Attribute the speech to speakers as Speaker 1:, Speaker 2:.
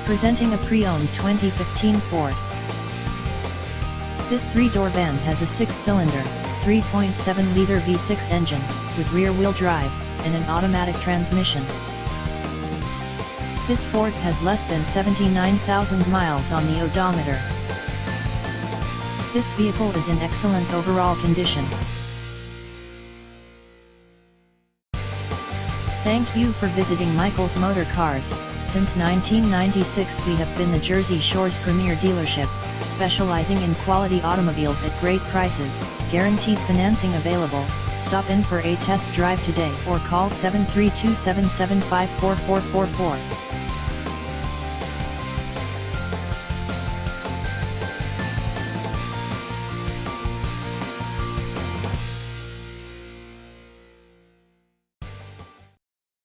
Speaker 1: Presenting a pre-owned 2015 Ford. This 3-door van has a 6-cylinder, 3.7-liter V6 engine, with rear-wheel drive, and an automatic transmission. This Ford has less than 79,000 miles on the odometer. This vehicle is in excellent overall condition. Thank you for visiting Michael's Motorcars. Since 1996 we have been the Jersey Shore's premier dealership, specializing in quality automobiles at great prices, guaranteed financing available. Stop in for a test drive today or call 732-775-4444.